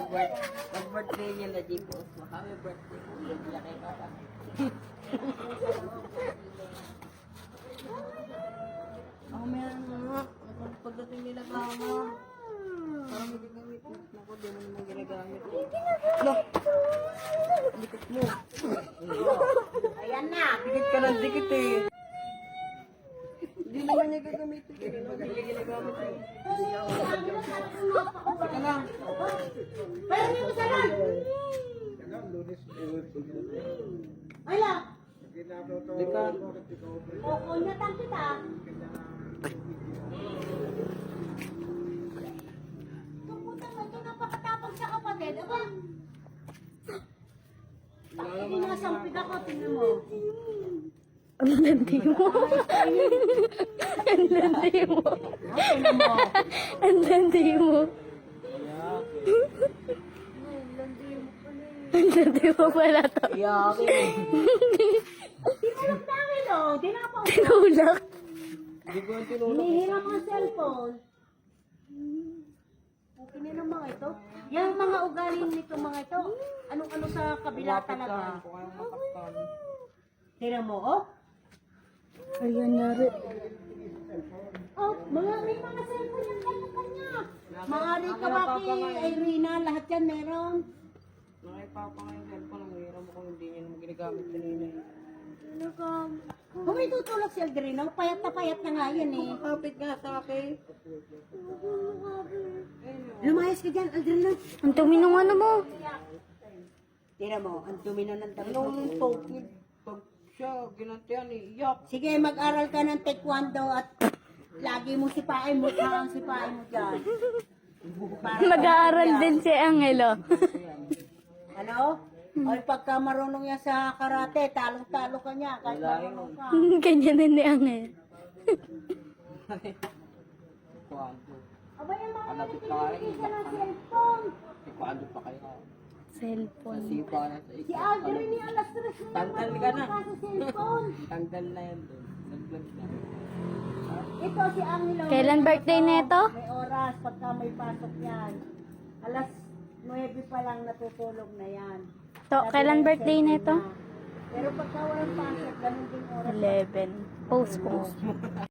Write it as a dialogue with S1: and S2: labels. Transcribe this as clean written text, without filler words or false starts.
S1: Pag-birthday niya na di po. Happy birthday po. Laki papa. Ako meron nga. Pagdating nila mama. Parang hindi gamit. Naku, di mo naman ginagamit. Look! Dikit mo.
S2: Ayan na.
S1: Dikit ka ng dikit eh. Hindi naman niya gagamitin. Hindi naman niya ginagamit eh. Teka lang.
S2: Pero yung salan. Ala.
S1: Teka.
S2: O, kunyatan kita. Pupunta mo ito napakatapag sa kapatid. Aba. Inasampid ako, tingnan mo.
S3: Ang landi mo. Ang landi mo. Ang landi mo. Ang landi mo pala to.
S1: Iyakin.
S2: Tinulak namin o. Dinapaw.
S3: Tinulak.
S1: Hindi ko yung tinulak.
S2: Hinihiram ang cellphone. Okay na ng mga ito. Yung mga ugali nito mga ito. Anong-ano sa kabila talaga.
S1: Kung kayong matakpan.
S2: Tira mo, oh.
S3: Ayan na rin.
S2: Oh, may mga cellphone yung kanya-kanya. Mga Rika Baki, Irina, lahat yan meron.
S1: Nakipapa nga yung cellphone. Ang hirap mo kung hindi niya naman ginagamit kanina.
S2: Kung may tutulog si Aldrino, payat na nga yan eh.
S1: Kapit nga sa akin.
S2: Lumayas ka dyan, Aldrino.
S3: Ang dumi ng ano mo.
S2: Tira mo, ang dumi na ng damit mo.
S1: Anong tokid? Pag siya, ginantihan eh. Iyak.
S2: Sige, mag-aral ka ng taekwondo at lagi mo sipain mo, ang sipain mo dyan.
S3: Mag-aaral din si Angelo.
S2: Ano? Ay, pagka marunong yan sa karate, talong-talo ka niya, kahit marunong ka.
S3: Ganyan din ni Angel.
S1: Kwado.
S2: Aba, yung mga
S1: Hanapit
S2: nakikinig
S1: tayo.
S2: ka ng cellphone.
S1: Kwado pa kayo.
S3: Cellphone.
S1: Nasipa na sa
S2: Si Aldrin ni alas 3 na
S1: Tanggal ka na.
S2: sa cellphone.
S1: Tanggal na yan doon. Nag-vlog na.
S2: Ito si Angelo.
S3: Kailan birthday nito?
S2: May oras pagka may pasok yan. Alas 9 pa lang natutulog na yan.
S3: To, kailan birthday nito?
S2: Pero pagka walang pasok, ganun din oras.
S3: 11. Post.